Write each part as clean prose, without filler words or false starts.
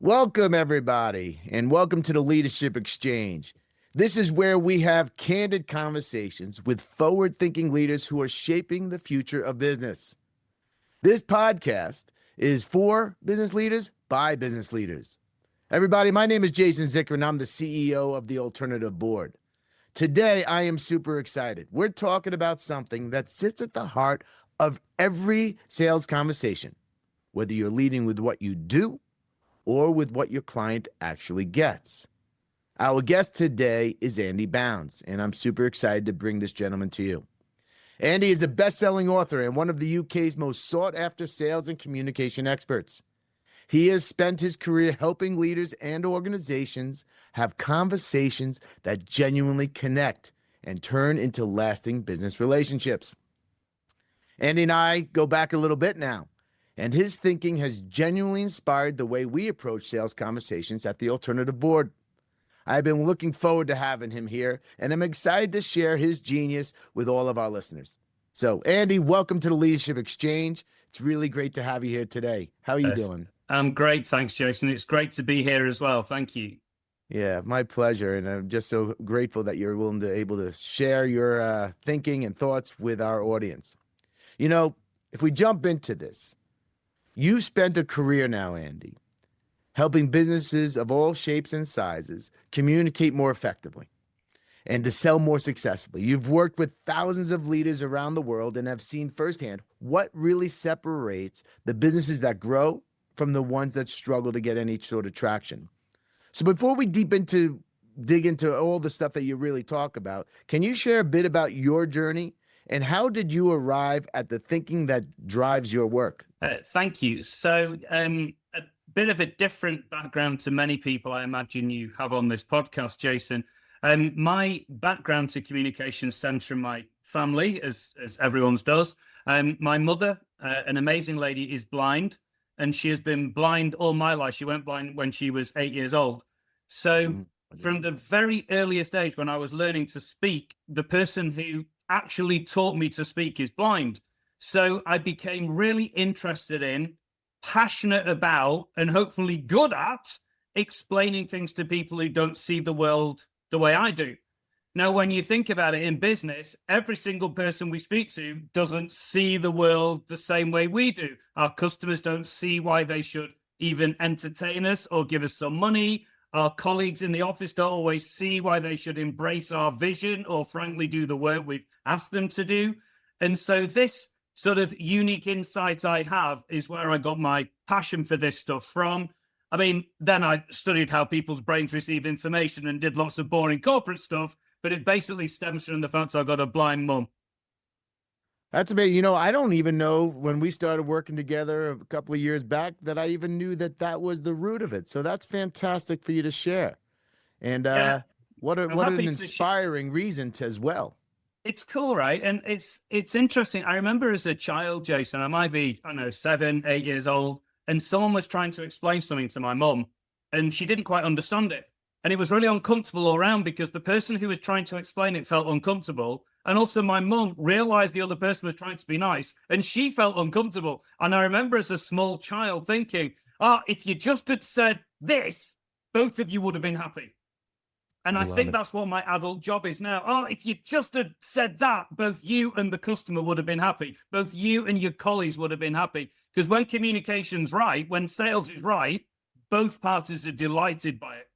Welcome, everybody, and welcome to the Leadership Exchange. This is where we have candid conversations with forward thinking leaders who are shaping the future of business. This podcast is for business leaders by business leaders. Everybody, my name is Jason Zickerman. I'm the CEO of the Alternative Board. Today, I am super excited. We're talking about something that sits at the heart of every sales conversation, whether you're leading with what you do or with what your client actually gets. Our guest today is Andy Bounds, and I'm super excited to bring this gentleman to you. Andy is a best-selling author and one of the UK's most sought-after sales and communication experts. He has spent his career helping leaders and organizations have conversations that genuinely connect and turn into lasting business relationships. Andy and I go back a little bit now, and his thinking has genuinely inspired the way we approach sales conversations at the Alternative Board. I've been looking forward to having him here, and I'm excited to share his genius with all of our listeners. So, Andy, welcome to the Leadership Exchange. It's really great to have you here today. How are you doing? I'm great. Thanks, Jason. It's great to be here as well. Thank you. Yeah, my pleasure. And I'm just so grateful that you're willing to able to share your thinking and thoughts with our audience. You know, if we jump into this, you've spent a career now, Andy, helping businesses of all shapes and sizes communicate more effectively and to sell more successfully. You've worked with thousands of leaders around the world and have seen firsthand what really separates the businesses that grow from the ones that struggle to get any sort of traction. So before we dig into all the stuff that you really talk about, can you share a bit about your journey and how did you arrive at the thinking that drives your work? Thank you. So a bit of a different background to many people I imagine you have on this podcast, Jason. My background to communication stems from my family, as everyone's does. My mother, an amazing lady, is blind, and she has been blind all my life. She went blind when she was 8 years old. So from the very earliest age when I was learning to speak, the person who actually taught me to speak is blind. So I became really interested in, passionate about, and hopefully good at explaining things to people who don't see the world the way I do. Now, when you think about it in business, every single person we speak to doesn't see the world the same way we do. Our customers don't see why they should even entertain us or give us some money. Our colleagues in the office don't always see why they should embrace our vision or frankly do the work we've asked them to do. And so this sort of unique insight I have is where I got my passion for this stuff from. I mean, then I studied how people's brains receive information and did lots of boring corporate stuff, but it basically stems from the fact I've got a blind mum. That's amazing. You know, I don't even know when we started working together a couple of years back that I even knew that that was the root of it. So that's fantastic for you to share. And what an inspiring reason as well. It's cool, right? And it's interesting. I remember as a child, Jason, I might be, I don't know, 7, 8 years old, and someone was trying to explain something to my mum, and she didn't quite understand it. And it was really uncomfortable all around because the person who was trying to explain it felt uncomfortable. And also my mum realized the other person was trying to be nice and she felt uncomfortable. And I remember as a small child thinking, if you just had said this, both of you would have been happy. And I think that's what my adult job is now. If you just had said that, both you and the customer would have been happy. Both you and your colleagues would have been happy. Because when communication's right, when sales is right, both parties are delighted by it.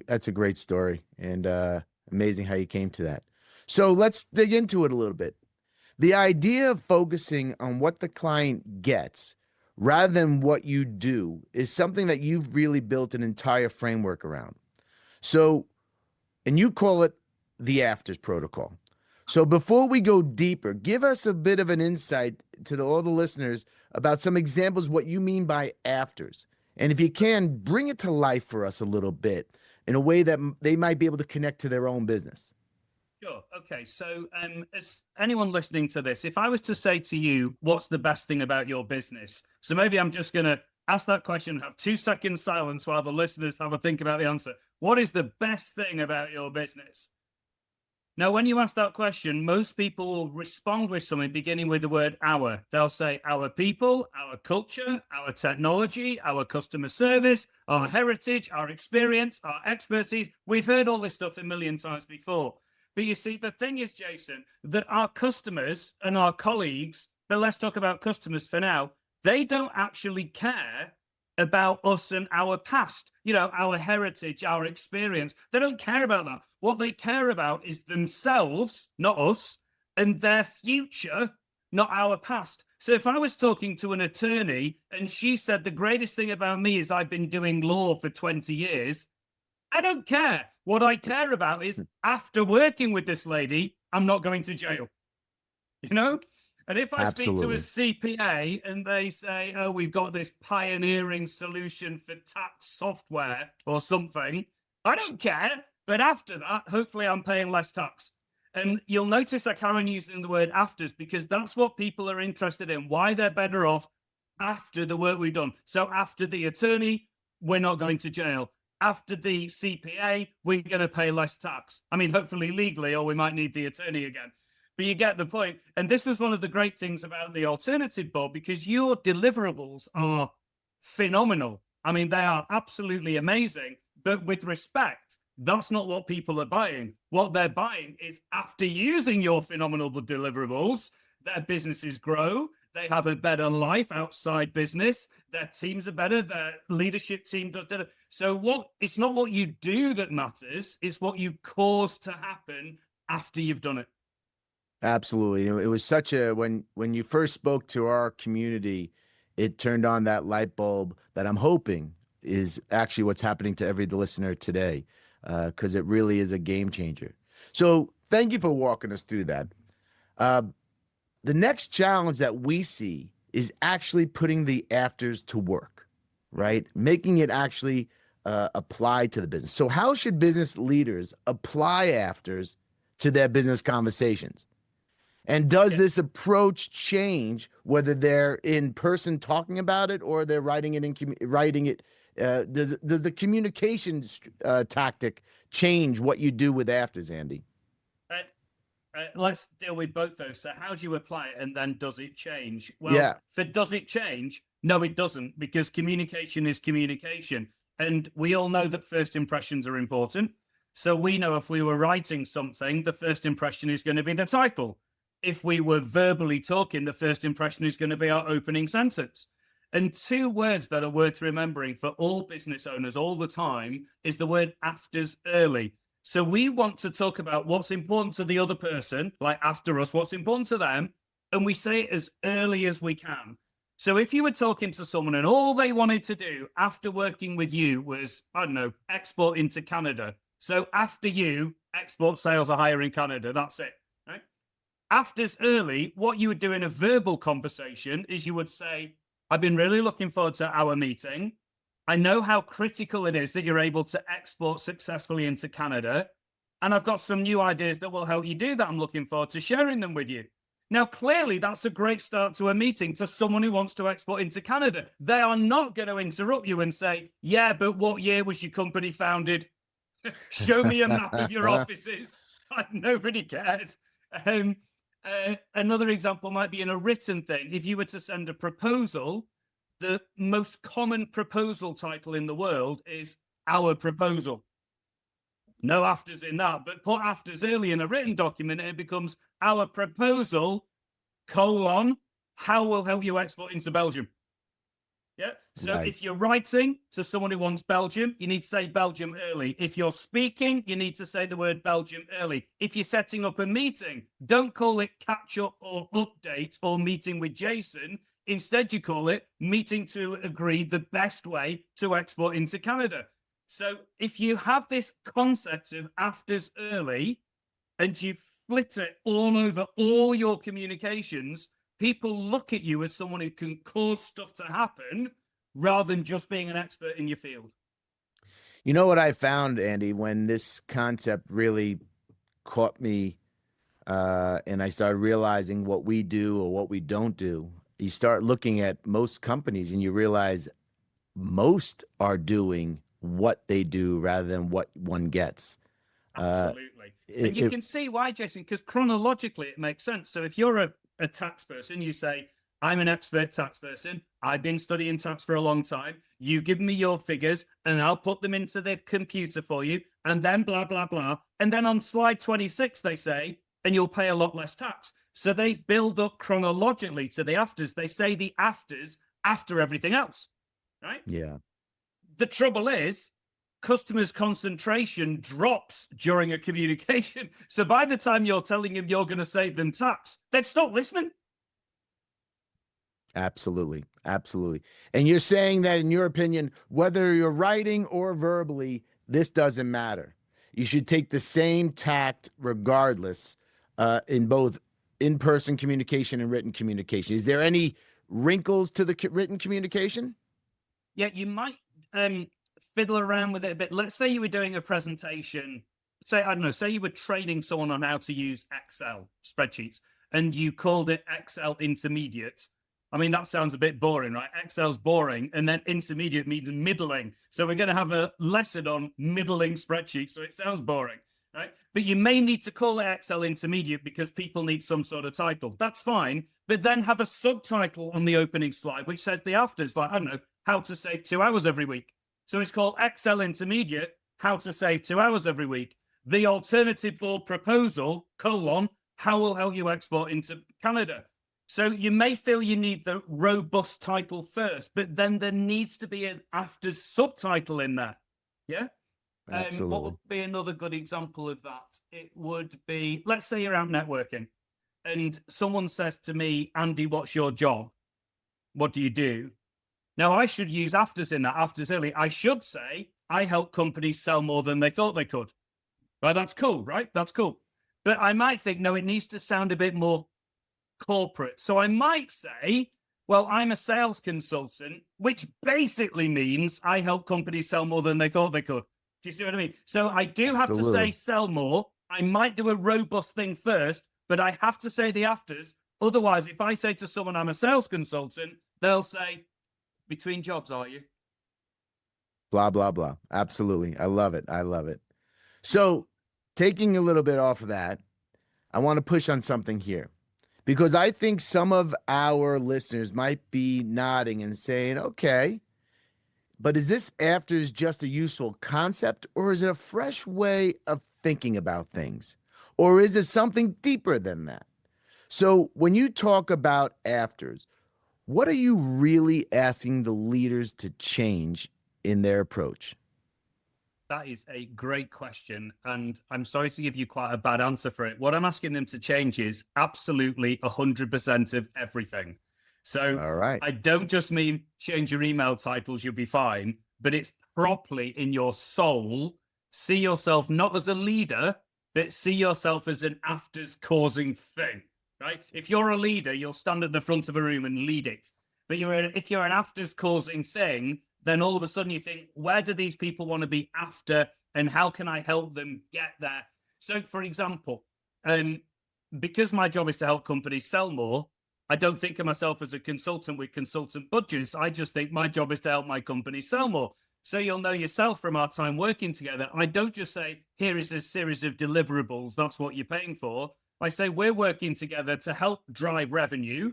That's a great story and amazing how you came to that. So let's dig into it a little bit. The idea of focusing on what the client gets rather than what you do is something that you've really built an entire framework around. So, and you call it the afters protocol. So before we go deeper, give us a bit of an insight to all the listeners about some examples of what you mean by afters. And if you can, bring it to life for us a little bit in a way that they might be able to connect to their own business. Sure. Okay. So as anyone listening to this, if I was to say to you, what's the best thing about your business? So maybe I'm just going to ask that question, have 2 seconds silence while the listeners have a think about the answer. What is the best thing about your business? Now, when you ask that question, most people will respond with something beginning with the word our. They'll say our people, our culture, our technology, our customer service, our heritage, our experience, our expertise. We've heard all this stuff a million times before. But you see, the thing is, Jason, that our customers and our colleagues, but let's talk about customers for now, they don't actually care about us and our past, our heritage, our experience. They don't care about that. What they care about is themselves, not us, and their future, not our past. So if I was talking to an attorney and she said the greatest thing about me is I've been doing law for 20 years, I don't care. What I care about is after working with this lady, I'm not going to jail. You know? And if I speak to a Absolutely. CPA and they say, oh, we've got this pioneering solution for tax software or something, I don't care. But after that, hopefully I'm paying less tax. And you'll notice I carry on using the word afters because that's what people are interested in, why they're better off after the work we've done. So after the attorney, we're not going to jail. After the CPA, we're going to pay less tax. I mean, hopefully legally, or we might need the attorney again. But you get the point. And this is one of the great things about the alternative, Bob, because your deliverables are phenomenal. I mean, they are absolutely amazing. But with respect, that's not what people are buying. What they're buying is after using your phenomenal deliverables, their businesses grow. They have a better life outside business. Their teams are better. Their leadership team does. So it's not what you do that matters. It's what you cause to happen after you've done it. Absolutely. It was such a when you first spoke to our community, it turned on that light bulb that I'm hoping is actually what's happening to every listener today, because it really is a game changer. So thank you for walking us through that. Uh, the next challenge that we see is actually putting the afters to work, right? Making it actually apply to the business. So how should business leaders apply afters to their business conversations? And does Okay. this approach change whether they're in person talking about it or they're writing it writing it? Does the communication tactic change what you do with afters, Andy? Uh, let's deal with both those. So, how do you apply it, and then does it change? Well, Yeah, for does it change? No, it doesn't, because communication is communication, and we all know that first impressions are important. So we know if we were writing something, the first impression is going to be the title. If we were verbally talking, the first impression is going to be our opening sentence. And two words that are worth remembering for all business owners all the time is the word afters early. So we want to talk about what's important to the other person, like after us, what's important to them, and we say it as early as we can. So if you were talking to someone and all they wanted to do after working with you was, I don't know, export into Canada. So after you, export sales are higher in Canada. That's it. Right? Afters early, what you would do in a verbal conversation is you would say, I've been really looking forward to our meeting. I know how critical it is that you're able to export successfully into Canada. And I've got some new ideas that will help you do that. I'm looking forward to sharing them with you. Now, clearly, that's a great start to a meeting to someone who wants to export into Canada. They are not going to interrupt you and say, yeah, but what year was your company founded? Show me a map of your offices. Nobody cares. Um, another example might be in a written thing. If you were to send a proposal, the most common proposal title in the world is our proposal. No afters in that, but put afters early in a written document and it becomes our proposal, colon, how we'll help you export into Belgium. Yeah. So right. if you're writing to someone who wants Belgium, you need to say Belgium early. If you're speaking, you need to say the word Belgium early. If you're setting up a meeting, don't call it catch up or update or meeting with Jason. Instead, you call it meeting to agree the best way to export into Canada. So if you have this concept of afters early and you flit it all over all your communications, people look at you as someone who can cause stuff to happen rather than just being an expert in your field. You know what I found, Andy, when this concept really caught me, and I started realizing what we do or what we don't do. You start looking at most companies and you realize most are doing what they do rather than what one gets. Uh, Absolutely. absolutely. And you It, can see why, Jason, because chronologically it makes sense. So if you're a tax person, you say, I'm an expert tax person. I've been studying tax for a long time. You give me your figures and I'll put them into the computer for you. And then blah, blah, blah. And then on slide 26, they say, and you'll pay a lot less tax. So they build up chronologically to the afters. They say the afters after everything else, right? yeah. The trouble is, customers' concentration drops during a communication. So by the time you're telling them you're going to save them tax, they've stopped listening. Absolutely. Absolutely. And you're saying that, in your opinion, whether you're writing or verbally, this doesn't matter. You should take the same tact regardless, in both in-person communication and written communication. Is there any wrinkles to the written communication? Yeah, you might fiddle around with it a bit. Let's say you were doing a presentation. Say, I don't know, say you were training someone on how to use Excel spreadsheets and you called it Excel Intermediate. I mean, that sounds a bit boring, right? Excel's boring, and then intermediate means middling. So we're going to have a lesson on middling spreadsheets, so it sounds boring, right? But you may need to call it Excel Intermediate because people need some sort of title. That's fine, but then have a subtitle on the opening slide which says the afters, like, I don't know, how to save 2 hours every week. So it's called Excel Intermediate, how to save 2 hours every week. The alternative board proposal, how will help you export into Canada. So you may feel you need the robust title first, but then there needs to be an after subtitle in there. Yeah. Absolutely. What would be another good example of that? It would be, let's say you're out networking and someone says to me, Andy, what's your job? What do you do? Now I should use afters in that, afters early. I should say, I help companies sell more than they thought they could. Right? That's cool, right? That's cool. But I might think, no, it needs to sound a bit more corporate. So I might say, well, I'm a sales consultant, which basically means I help companies sell more than they thought they could. Do you see what I mean? So I do have to say sell more. I might do a robust thing first, but I have to say the afters. Otherwise, if I say to someone I'm a sales consultant, they'll say, between jobs, are you? Blah, blah, blah. Absolutely. I love it. I love it. So, taking a little bit off of that, I want to push on something here because I think some of our listeners might be nodding and saying, okay, but is this afters just a useful concept, or is it a fresh way of thinking about things? Or is it something deeper than that? So, when you talk about afters, what are you really asking the leaders to change in their approach? That is a great question. And I'm sorry to give you quite a bad answer for it. What I'm asking them to change is absolutely 100% of everything. So All right. I don't just mean change your email titles, you'll be fine, but it's properly in your soul. See yourself not as a leader, but see yourself as an afters causing thing, right? If you're a leader, you'll stand at the front of a room and lead it. But if you're an afters causing thing, then all of a sudden you think, where do these people want to be after and how can I help them get there? So, for example, because my job is to help companies sell more, I don't think of myself as a consultant with consultant budgets. I just think my job is to help my company sell more. So you'll know yourself from our time working together. I don't just say, here is a series of deliverables. That's what you're paying for. I say, we're working together to help drive revenue.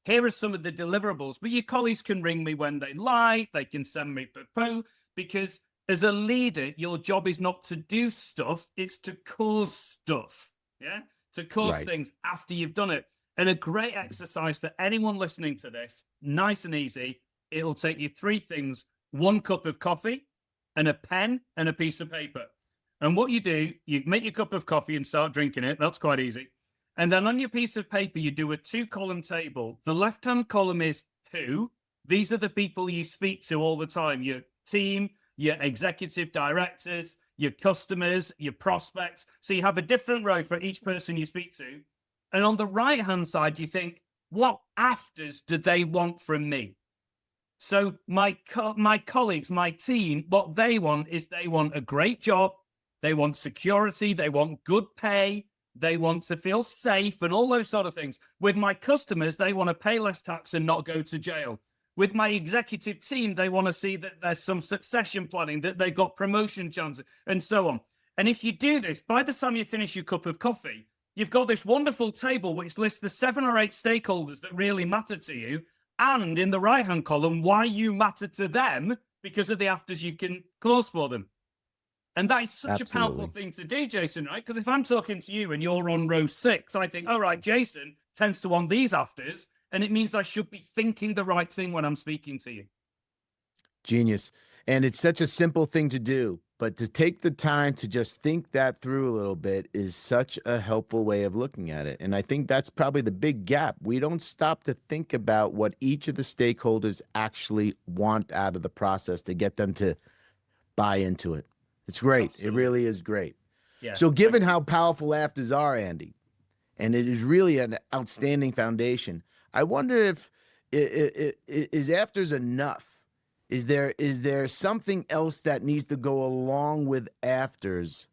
Here are some of the deliverables, but your colleagues can ring me when they like, they can send me poo, because as a leader, your job is not to do stuff, it's to cause stuff, yeah? To cause things after you've done it. And a great exercise for anyone listening to this, nice and easy, it'll take you 3 things, 1 cup of coffee and a pen and a piece of paper. And what you do, you make your cup of coffee and start drinking it, that's quite easy. And then on your piece of paper, you do a 2-column table. The left-hand column is who. These are the people you speak to all the time. Your team, your executive directors, your customers, your prospects. So you have a different row for each person you speak to. And on the right-hand side, you think, what afters do they want from me? So my colleagues, my team, what they want is they want a great job. They want security. They want good pay. They want to feel safe and all those sort of things. With my customers, they want to pay less tax and not go to jail. With my executive team, they want to see that there's some succession planning, that they got promotion chances, and so on. And if you do this, by the time you finish your cup of coffee, you've got this wonderful table which lists the 7 or 8 stakeholders that really matter to you, and in the right-hand column, why you matter to them because of the afters you can cause for them. And that is such a powerful Absolutely. thing to do, Jason, right? Because if I'm talking to you and you're on row 6, I think, all right, Jason tends to want these afters, and it means I should be thinking the right thing when I'm speaking to you. Genius. And it's such a simple thing to do, but to take the time to just think that through a little bit is such a helpful way of looking at it. And I think that's probably the big gap. We don't stop to think about what each of the stakeholders actually want out of the process to get them to buy into it. It's great. It Absolutely. really is great. Yeah. So, given how powerful afters are, Andy, and it is really an outstanding foundation, I wonder if is afters enough? Is there something else that needs to go along with afters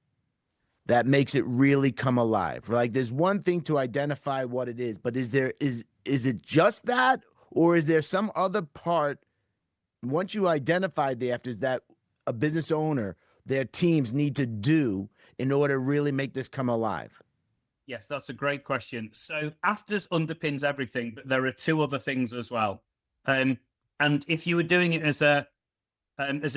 that makes it really come alive? Like, there's one thing to identify what it is, but is it just that, or is there some other part once you identify the afters that a business owner, their teams need to do in order to really make this come alive? Yes, that's a great question. So afters underpins everything, but there are 2 other things as well. And if you were doing it as a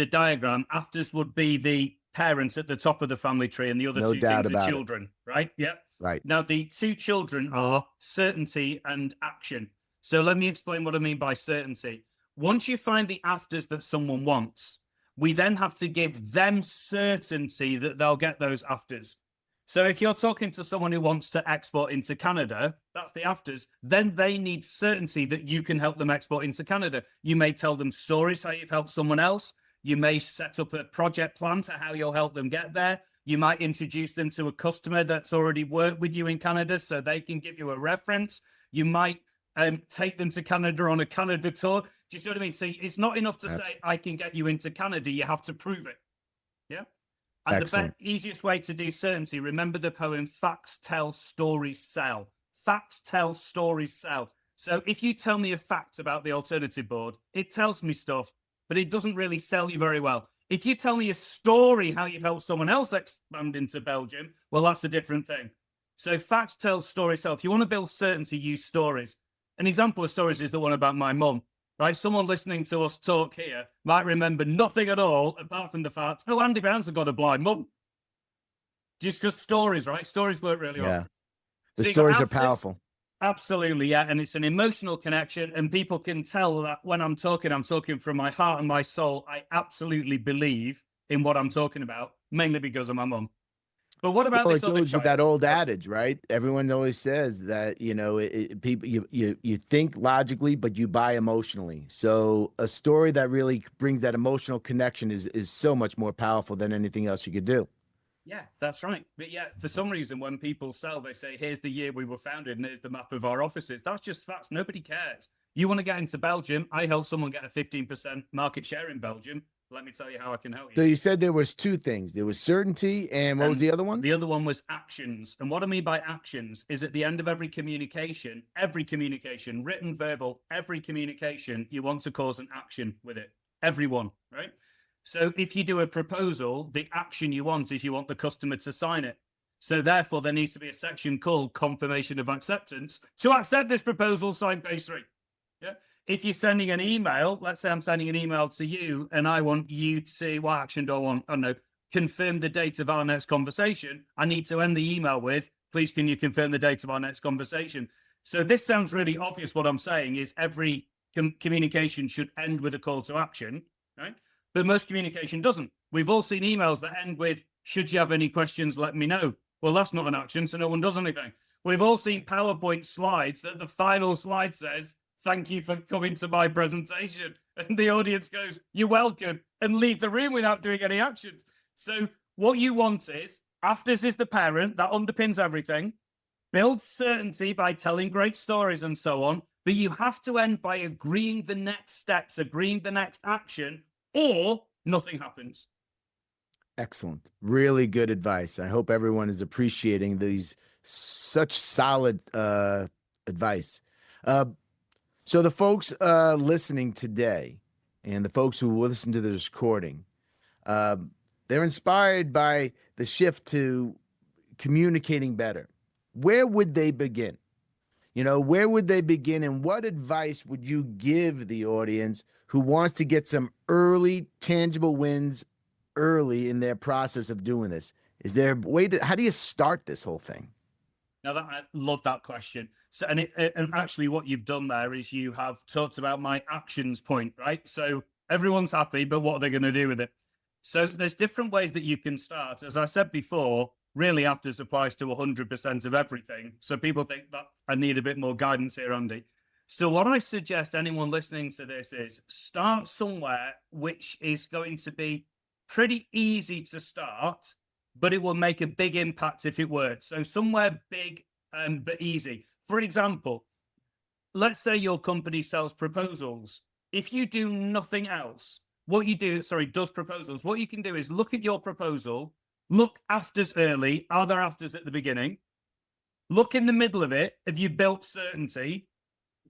diagram, afters would be the parents at the top of the family tree, and the other No 2 doubt things are about it. children, right? Yep. Right. Now the 2 children are certainty and action. So let me explain what I mean by certainty. Once you find the afters that someone wants, we then have to give them certainty that they'll get those afters. So if you're talking to someone who wants to export into Canada, that's the afters, then they need certainty that you can help them export into Canada. You may tell them stories how you've helped someone else. You may set up a project plan to how you'll help them get there. You might introduce them to a customer that's already worked with you in Canada so they can give you a reference. You might take them to Canada on a Canada tour. Do you see what I mean? So it's not enough to say, I can get you into Canada. You have to prove it. Yeah. And Excellent. the easiest way to do certainty, remember the poem, facts tell, stories sell. Facts tell, stories sell. So if you tell me a fact about the alternative board, it tells me stuff, but it doesn't really sell you very well. If you tell me a story how you've helped someone else expand into Belgium, well, that's a different thing. So facts tell, stories sell. If you want to build certainty, use stories. An example of stories is the one about my mum. Right, someone listening to us talk here might remember nothing at all apart from the fact, oh, Andy Bounce has got a blind mum. Just because stories, right? Stories work really well. Yeah. The So you got stories are afters. powerful. Absolutely, yeah. And it's an emotional connection, and people can tell that when I'm talking from my heart and my soul. I absolutely believe in what I'm talking about, mainly because of my mum. But what about Well, this it other goes with child? that old Yes. adage, right? Everyone always says that, people, you think logically, but you buy emotionally. So a story that really brings that emotional connection is so much more powerful than anything else you could do. Yeah, that's right. But yeah, for some reason, when people sell, they say, here's the year we were founded and here's the map of our offices. That's just facts. Nobody cares. You want to get into Belgium? I helped someone get a 15% market share in Belgium. Let me tell you how I can help So you. you said there was 2 things. There was certainty, and what was And the other one? the other one was actions. And what I mean by actions is at the end of every communication, written, verbal, every communication, you want to cause an action with it. Everyone, right? So if you do a proposal, the action you want is you want the customer to sign it. So therefore, there needs to be a section called confirmation of acceptance. To accept this proposal, sign page 3. Yeah. If you're sending an email, let's say I'm sending an email to you and I want you to see what action do I want? I don't know, confirm the date of our next conversation. I need to end the email with, please, can you confirm the date of our next conversation? So this sounds really obvious. What I'm saying is every communication should end with a call to action, right? But most communication doesn't. We've all seen emails that end with, should you have any questions, let me know. Well, that's not an action, so no one does anything. We've all seen PowerPoint slides that the final slide says, thank you for coming to my presentation. And the audience goes, you're welcome, and leave the room without doing any actions. So what you want is, afters is the parent, that underpins everything. Build certainty by telling great stories and so on. But you have to end by agreeing the next steps, agreeing the next action, or nothing happens. Excellent. Really good advice. I hope everyone is appreciating these such solid advice. Uh, so the folks listening today and the folks who will listen to this recording, uh, They're inspired by the shift to communicating better. Where would they begin? Where would they begin, and what advice would you give the audience who wants to get some early tangible wins early in their process of doing this? Is there a way how do you start this whole thing? Now that I love that question. So, and actually, what you've done there is you have talked about my actions point, right? So everyone's happy, but what are they going to do with it? So there's different ways that you can start. As I said before, really afters applies to 100% of everything. So people think that I need a bit more guidance here, Andy. So what I suggest anyone listening to this is start somewhere which is going to be pretty easy to start, but it will make a big impact if it works. So somewhere big but easy. For example, let's say your company sells proposals. If you do nothing else, does proposals. What you can do is look at your proposal, look afters early. Are there afters at the beginning? Look in the middle of it. Have you built certainty?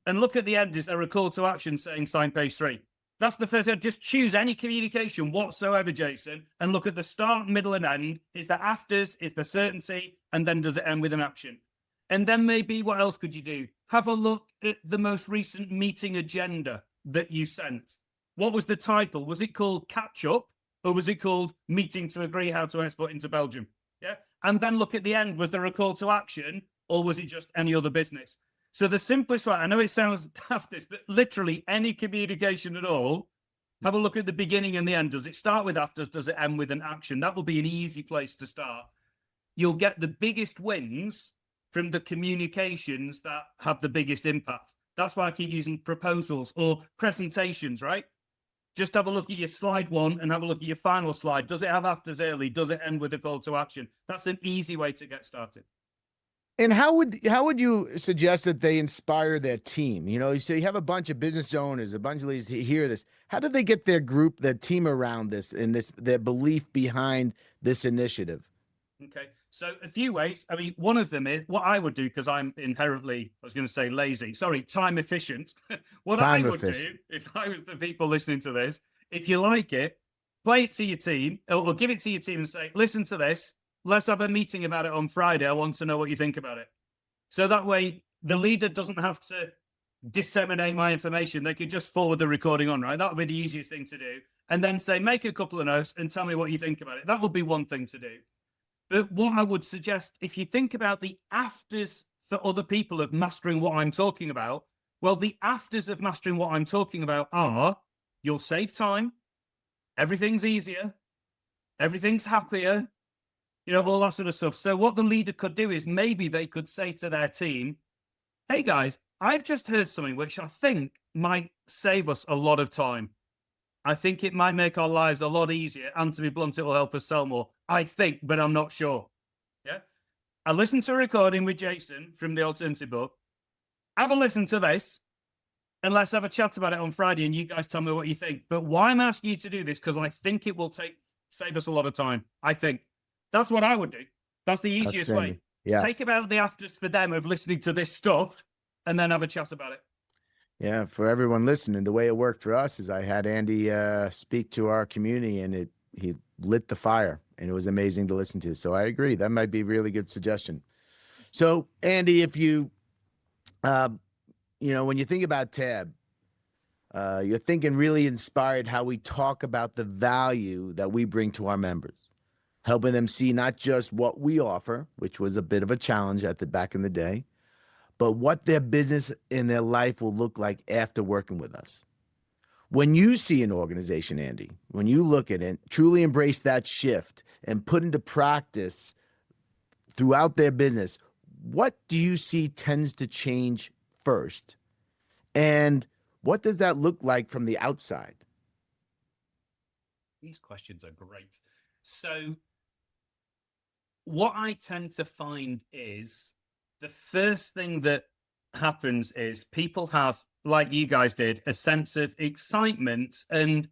And look at the end. Is there a call to action saying sign page 3? That's the first. Just choose any communication whatsoever, Jason, and look at the start, middle, and end. Is there afters? Is there certainty? And then does it end with an action? And then maybe what else could you do? Have a look at the most recent meeting agenda that you sent. What was the title? Was it called Catch Up, or was it called Meeting to Agree How to Export into Belgium? Yeah. And then look at the end. Was there a call to action, or was it just any other business? So the simplest way, I know it sounds daft, but literally any communication at all, have a look at the beginning and the end. Does it start with afters? Does it end with an action? That will be an easy place to start. You'll get the biggest wins from the communications that have the biggest impact. That's why I keep using proposals or presentations, right? Just have a look at your slide 1 and have a look at your final slide. Does it have afters early? Does it end with a call to action? That's an easy way to get started. And how would you suggest that they inspire their team? So you have a bunch of business owners, a bunch of leaders hear this. How do they get their group, their team around this and their belief behind this initiative? Okay, so a few ways. I mean, one of them is what I would do, because I'm inherently, I was going to say lazy, sorry, time efficient. What I would do if I was the people listening to this, if you like it, play it to your team or give it to your team and say, listen to this. Let's have a meeting about it on Friday. I want to know what you think about it. So that way the leader doesn't have to disseminate my information. They could just forward the recording on, right? That would be the easiest thing to do. And then say, make a couple of notes and tell me what you think about it. That would be one thing to do. But what I would suggest, if you think about the afters for other people of mastering what I'm talking about, well, the afters of mastering what I'm talking about are you'll save time, everything's easier, everything's happier, all that sort of stuff. So what the leader could do is maybe they could say to their team, hey guys, I've just heard something which I think might save us a lot of time. I think it might make our lives a lot easier. And to be blunt, it will help us sell more. I think, but I'm not sure. Yeah. I listened to a recording with Jason from the Alternative Book. Have a listen to this and let's have a chat about it on Friday. And you guys tell me what you think. But why I'm asking you to do this, because I think it will save us a lot of time. I think that's what I would do. That's the easiest way. Yeah. Take about the afters for them of listening to this stuff and then have a chat about it. Yeah, for everyone listening, the way it worked for us is I had Andy speak to our community, and he lit the fire, and it was amazing to listen to. So I agree, that might be a really good suggestion. So Andy, if you, when you think about Tab, you're thinking really inspired how we talk about the value that we bring to our members, helping them see not just what we offer, which was a bit of a challenge at the back in the day, but what their business and their life will look like after working with us. When you see an organization, Andy, when you look at it, truly embrace that shift and put into practice throughout their business, what do you see tends to change first? And what does that look like from the outside? These questions are great. So what I tend to find is the first thing that happens is people have, like you guys did, a sense of excitement and,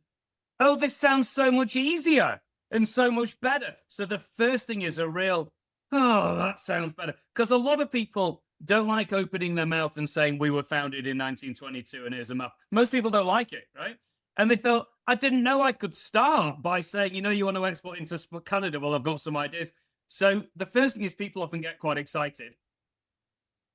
oh, this sounds so much easier and so much better. So the first thing is a real, oh, that sounds better. Because a lot of people don't like opening their mouth and saying we were founded in 1922 and here's a map. Most people don't like it, right? And they thought, I didn't know I could start by saying, you want to export into Canada? Well, I've got some ideas. So the first thing is people often get quite excited.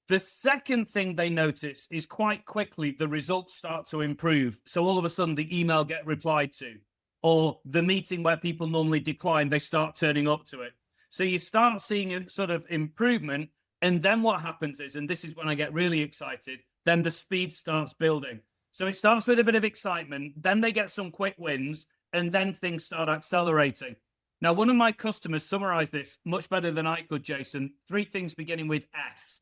The second thing they notice is quite quickly the results start to improve. So all of a sudden the email get replied to, or the meeting where people normally decline, they start turning up to it. So you start seeing a sort of improvement. And then what happens is, and this is when I get really excited, then the speed starts building. So it starts with a bit of excitement, then they get some quick wins, and then things start accelerating. Now, one of my customers summarized this much better than I could, Jason. 3 things beginning with S.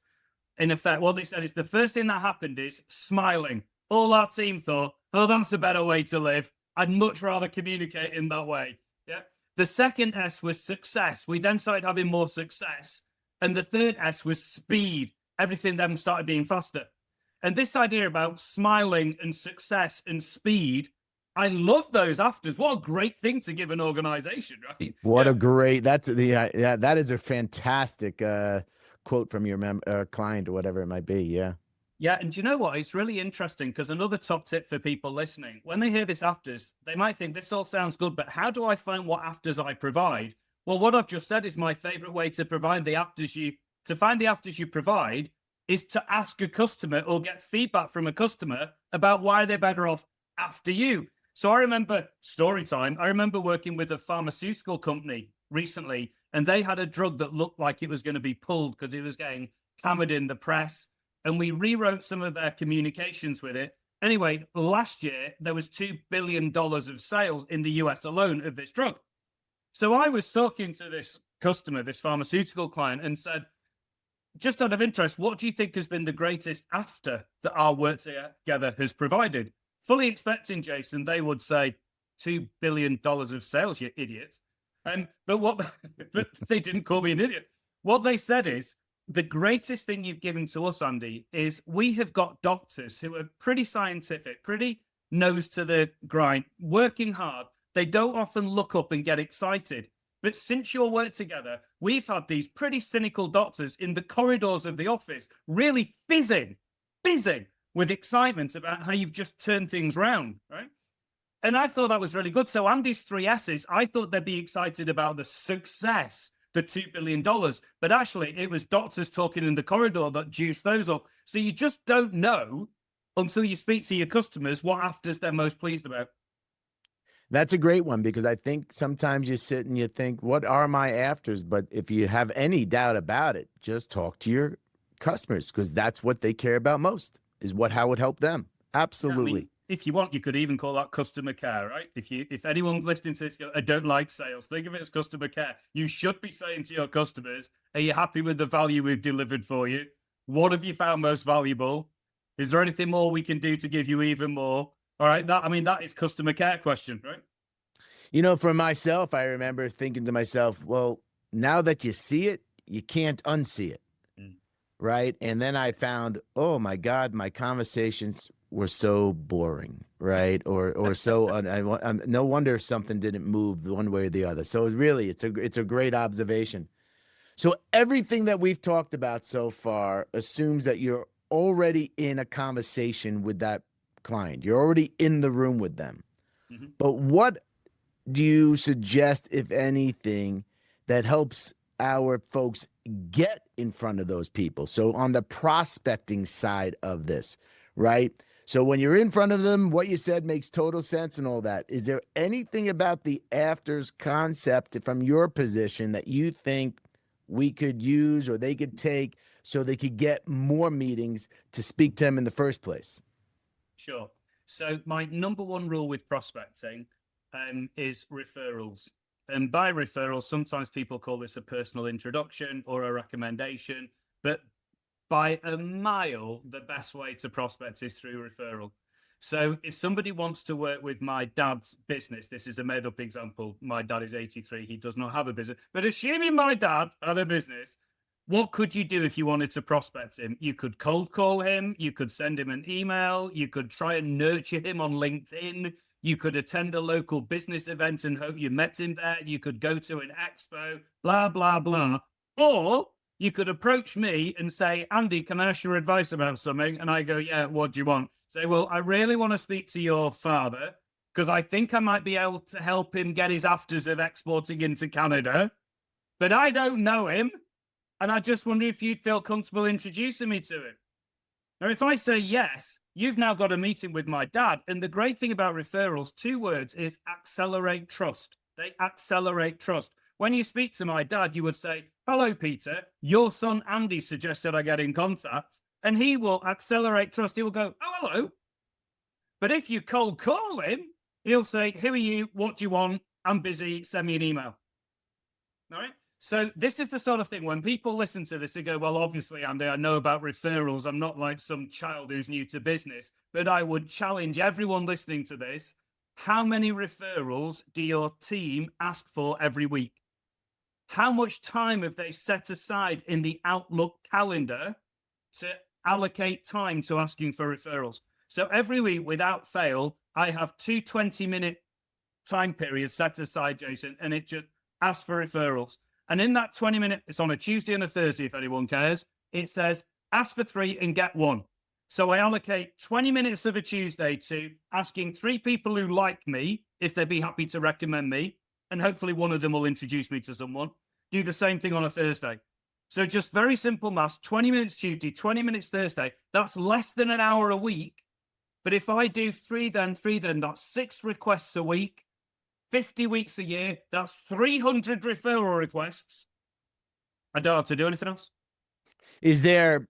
In effect, what they said is the first thing that happened is smiling. All our team thought, oh, that's a better way to live. I'd much rather communicate in that way. Yeah. The second S was success. We then started having more success. And the third S was speed. Everything then started being faster. And this idea about smiling and success and speed, I love those afters. What a great thing to give an organization, right? What a great, that's the, yeah, that is a fantastic quote from your client or whatever it might be. Yeah. Yeah, and do you know what? It's really interesting because another top tip for people listening, when they hear this afters, they might think this all sounds good, but how do I find what afters I provide? Well, what I've just said is my favorite way to provide the afters to find the afters you provide is to ask a customer or get feedback from a customer about why they're better off after you. So I remember story time. I remember working with a pharmaceutical company recently, and they had a drug that looked like it was going to be pulled because it was getting hammered in the press. And we rewrote some of their communications with it. Anyway, last year, there was $2 billion of sales in the US alone of this drug. So I was talking to this customer, this pharmaceutical client, and said, just out of interest, what do you think has been the greatest after that our work together has provided? Fully expecting, Jason, they would say $2 billion of sales, you idiot. But they didn't call me an idiot. What they said is, the greatest thing you've given to us, Andy, is we have got doctors who are pretty scientific, pretty nose to the grind, working hard. They don't often look up and get excited. But since your work together, we've had these pretty cynical doctors in the corridors of the office, really fizzing with excitement about how you've just turned things round, right? And I thought that was really good. So Andy's 3 S's, I thought they'd be excited about the success, the $2 billion, but actually it was doctors talking in the corridor that juiced those up. So you just don't know until you speak to your customers what afters they're most pleased about. That's a great one because I think sometimes you sit and you think, what are my afters? But if you have any doubt about it, just talk to your customers because that's what they care about most is how it helped them. Absolutely. I mean, if you want, you could even call that customer care, right? If anyone's listening to this, I don't like sales, think of it as customer care. You should be saying to your customers, are you happy with the value we've delivered for you? What have you found most valuable? Is there anything more we can do to give you even more? All right. That is customer care question, right? For myself, I remember thinking to myself, well, now that you see it, you can't unsee it. Right. And then I found, oh my God, my conversations were so boring, right? Or so no wonder something didn't move one way or the other. So it's a great observation. So everything that we've talked about so far assumes that you're already in a conversation with that client. You're already in the room with them. Mm-hmm. But what do you suggest, if anything, that helps our folks get in front of those people? So on the prospecting side of this, right? So when you're in front of them, what you said makes total sense and all that. Is there anything about the afters concept from your position that you think we could use or they could take so they could get more meetings to speak to them in the first place? Sure. So my number one rule with prospecting is referrals. And by referrals, sometimes people call this a personal introduction or a recommendation, but by a mile, the best way to prospect is through referral. So if somebody wants to work with my dad's business, this is a made up example. My dad is 83. He does not have a business, but assuming my dad had a business, what could you do if you wanted to prospect him? You could cold call him. You could send him an email. You could try and nurture him on LinkedIn. You could attend a local business event and hope you met him there. You could go to an expo, blah, blah, blah. Or you could approach me and say, Andy, can I ask your advice about something? And I go, yeah, what do you want? Say, well, I really want to speak to your father because I think I might be able to help him get his afters of exporting into Canada, but I don't know him. And I just wonder if you'd feel comfortable introducing me to him. Now, if I say yes, you've now got a meeting with my dad. And the great thing about referrals, two words, is accelerate trust. They accelerate trust. When you speak to my dad, you would say, "Hello, Peter. Your son Andy suggested I get in contact." And he will accelerate trust. He will go, "Oh, hello." But if you cold call him, he'll say, "Who are you? What do you want? I'm busy. Send me an email." All right. So this is the sort of thing when people listen to this, they go, "Well, obviously, Andy, I know about referrals. I'm not like some child who's new to business." But I would challenge everyone listening to this. How many referrals do your team ask for every week? How much time have they set aside in the Outlook calendar to allocate time to asking for referrals? So every week, without fail, I have two 20-minute time periods set aside, Jason, and it just asks for referrals. And in that 20-minute, it's on a Tuesday and a Thursday, if anyone cares, it says, ask for 3 and get 1. So I allocate 20 minutes of a Tuesday to asking 3 people who like me if they'd be happy to recommend me. And hopefully one of them will introduce me to someone. Do the same thing on a Thursday. So just very simple maths, 20 minutes Tuesday, 20 minutes Thursday. That's less than an hour a week. But if I do 3, then that's 6 requests a week. 50 weeks a year, that's 300 referral requests. I don't have to do anything else. Is there,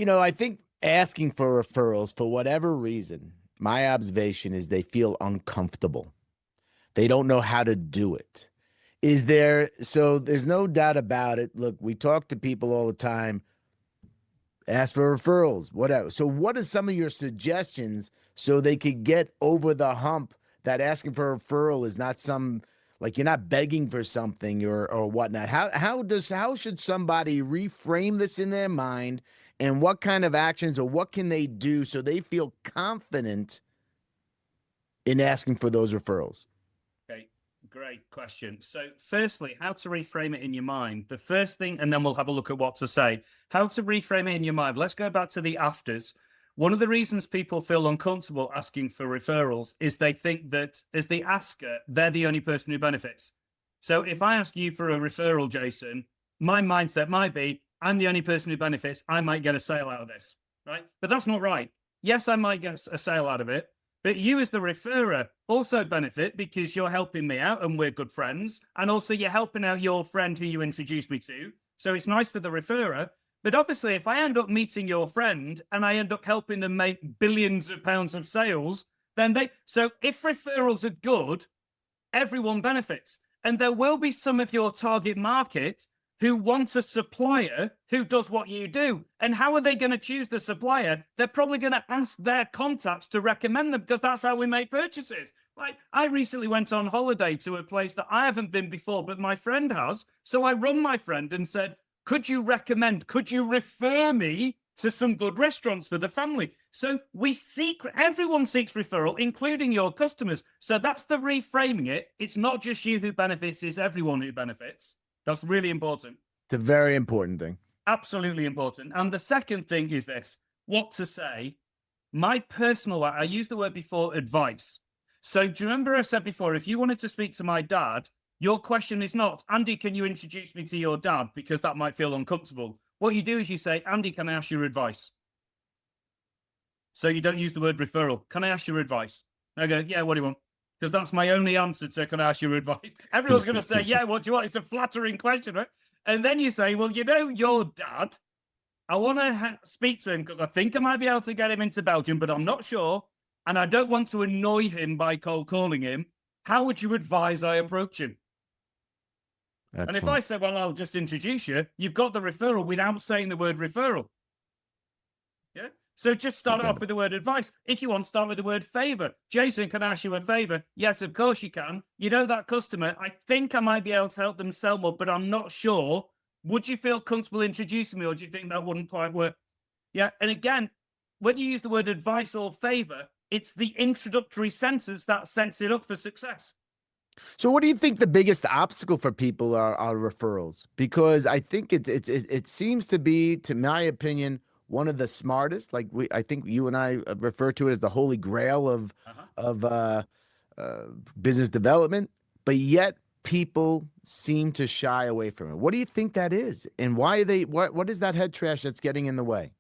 I think asking for referrals for whatever reason, my observation is they feel uncomfortable. They don't know how to do it. So there's no doubt about it. Look, we talk to people all the time, ask for referrals, whatever. So what are some of your suggestions so they could get over the hump that asking for a referral is not like you're not begging for something or whatnot? How should somebody reframe this in their mind, and what kind of actions or what can they do so they feel confident in asking for those referrals? Okay, great question. So firstly, how to reframe it in your mind. The first thing, and then we'll have a look at what to say. How to reframe it in your mind. Let's go back to the afters. One of the reasons people feel uncomfortable asking for referrals is they think that as the asker, they're the only person who benefits. So if I ask you for a referral, Jason, my mindset might be, I'm the only person who benefits. I might get a sale out of this, right? But that's not right. Yes, I might get a sale out of it, but you as the referrer also benefit because you're helping me out and we're good friends. And also you're helping out your friend who you introduced me to. So it's nice for the referrer. But obviously, if I end up meeting your friend and I end up helping them make billions of pounds of sales, so if referrals are good, everyone benefits. And there will be some of your target market who want a supplier who does what you do. And how are they going to choose the supplier? They're probably going to ask their contacts to recommend them because that's how we make purchases. Like, I recently went on holiday to a place that I haven't been before, but my friend has. So I rung my friend and said, could you refer me to some good restaurants for the family? So everyone seeks referral, including your customers. So that's the reframing it. It's not just you who benefits, it's everyone who benefits. That's really important. It's a very important thing. Absolutely important. And the second thing is this, what to say. I used the word before, advice. So do you remember I said before, if you wanted to speak to my dad, your question is not, Andy, can you introduce me to your dad? Because that might feel uncomfortable. What you do is you say, Andy, can I ask your advice? So you don't use the word referral. Can I ask your advice? I go, yeah, what do you want? Because that's my only answer to, can I ask your advice? Everyone's going to say, yeah, what do you want? It's a flattering question, right? And then you say, well, your dad, I want to speak to him because I think I might be able to get him into Belgium, but I'm not sure. And I don't want to annoy him by cold calling him. How would you advise I approach him? Excellent. And if I say, well, I'll just introduce you, you've got the referral without saying the word referral. Yeah. So just start off with the word advice. If you want, start with the word favor. Jason, can I ask you a favor? Yes, of course you can. You know that customer, I think I might be able to help them sell more, but I'm not sure. Would you feel comfortable introducing me, or do you think that wouldn't quite work? Yeah. And again, whether you use the word advice or favor, it's the introductory sentence that sets it up for success. So what do you think the biggest obstacle for people are referrals? Because I think it seems to be, to my opinion, one of the smartest. I think you and I refer to it as the holy grail of uh, business development, but yet people seem to shy away from it. What do you think that is, and why they? What is that head trash that's getting in the way?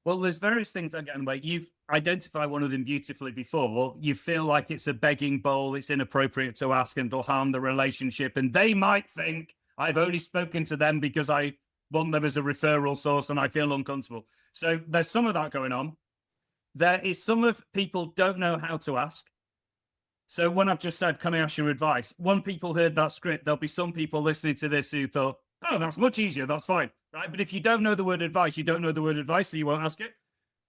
Well, there's various things that get in the way. You've identified one of them beautifully before. You feel like it's a begging bowl, it's inappropriate to ask, and it'll harm the relationship. And they might think, I've only spoken to them because I want them as a referral source and I feel uncomfortable. So there's some of that going on. There is some of people don't know how to ask. So when I've just said, can I ask your advice? When people heard that script, there'll be some people listening to this who thought, oh, that's much easier. That's fine. Right. But if you don't know the word advice, you don't know the word advice, so you won't ask it.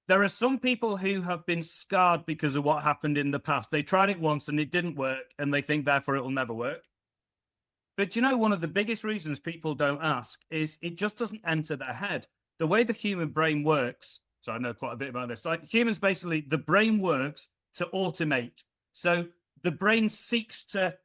There are some people who have been scarred because of what happened in the past. They tried it once and it didn't work, and they think therefore it will never work. But you know, one of the biggest reasons people don't ask is it just doesn't enter their head. The way the human brain works, so I know quite a bit about this, like humans basically, the brain works to automate. So the brain seeks to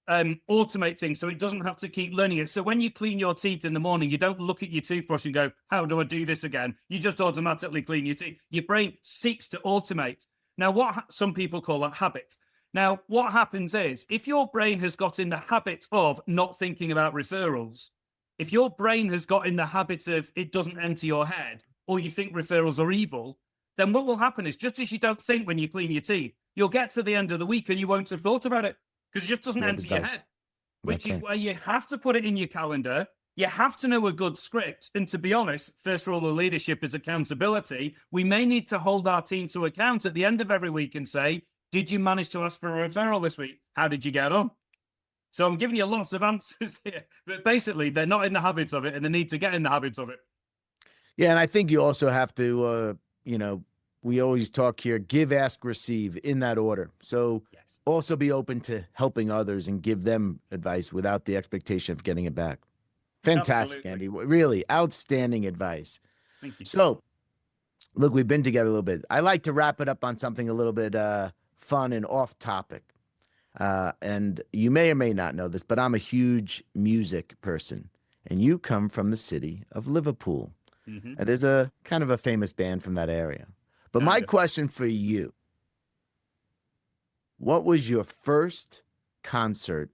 automate things so it doesn't have to keep learning it. So when you clean your teeth in the morning, you don't look at your toothbrush and go, how do I do this again? You just automatically clean your teeth. Your brain seeks to automate. Now, what some people call that habit. Now, what happens is if your brain has got in the habit of not thinking about referrals, if your brain has got in the habit of it doesn't enter your head, or you think referrals are evil, then what will happen is just as you don't think when you clean your teeth, you'll get to the end of the week and you won't have thought about it because it just doesn't enter your head, which is where you have to put it in your calendar. You have to know a good script. And to be honest, first rule of leadership is accountability. We may need to hold our team to account at the end of every week and say, did you manage to ask for a referral this week? How did you get on? So I'm giving you lots of answers here, but basically they're not in the habits of it and they need to get in the habits of it. Yeah, and I think you also have to, we always talk here, give, ask, receive in that order. So Yes. also be open to helping others and give them advice without the expectation of getting it back. Fantastic, Absolutely. Andy. Really outstanding advice. Thank you. So, look, we've been together a little bit. I like to wrap it up on something a little bit fun and off topic. And you may or may not know this, but I'm a huge music person. And you come from the city of Liverpool. Mm-hmm. There's a kind of a famous band from that area. But my question for you, what was your first concert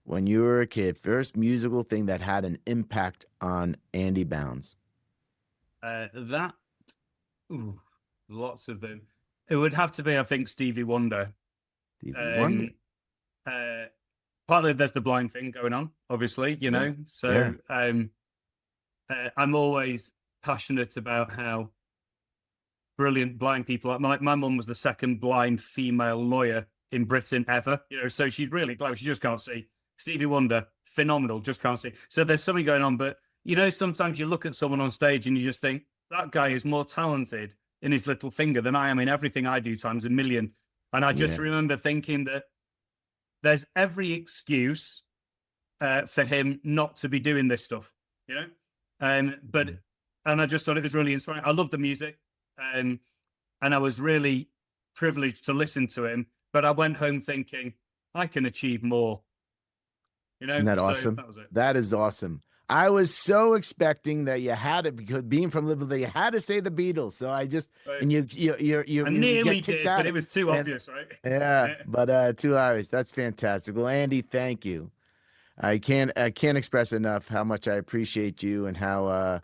when you were a kid, first musical thing that had an impact on Andy Bounds? Lots of them. It would have to be, I think, Stevie Wonder. Stevie Wonder. Partly there's the blind thing going on, obviously, you know. So I'm always passionate about how brilliant blind people are. My mum was the second blind female lawyer in Britain ever, you know, so she's really close. She just can't see. Stevie Wonder, phenomenal, just can't see. So there's something going on. But, you know, sometimes you look at someone on stage and you just think, that guy is more talented in his little finger than I am in everything I do times a million. And I just remember thinking that there's every excuse for him not to be doing this stuff, you know? And I just thought it was really inspiring. I love the music. And I was really privileged to listen to him, but I went home thinking, I can achieve more. You know, isn't that awesome? That was it. That is awesome. I was so expecting that you had it because being from Liverpool, you had to say the Beatles. So I just and you I nearly did, but it was too obvious, right? Yeah, but 2 hours. That's fantastic. Well, Andy, thank you. I can't express enough how much I appreciate you and how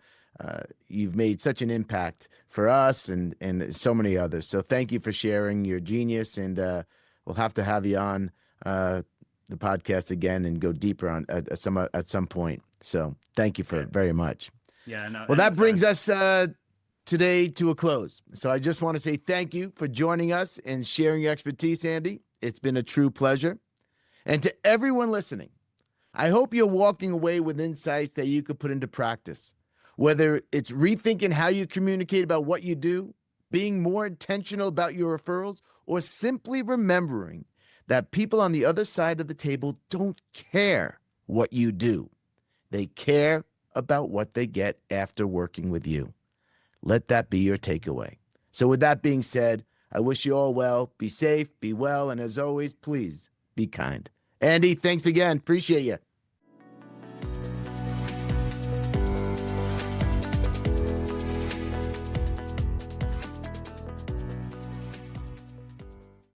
you've made such an impact for us and so many others. So thank you for sharing your genius, and we'll have to have you on the podcast again and go deeper on at some point. So thank you for very much. Yeah, no. Well, that brings us today to a close. So I just want to say thank you for joining us and sharing your expertise, Andy. It's been a true pleasure. And to everyone listening, I hope you're walking away with insights that you could put into practice. Whether it's rethinking how you communicate about what you do, being more intentional about your referrals, or simply remembering that people on the other side of the table don't care what you do. They care about what they get after working with you. Let that be your takeaway. So with that being said, I wish you all well. Be safe, be well, and as always, please be kind. Andy, thanks again. Appreciate you.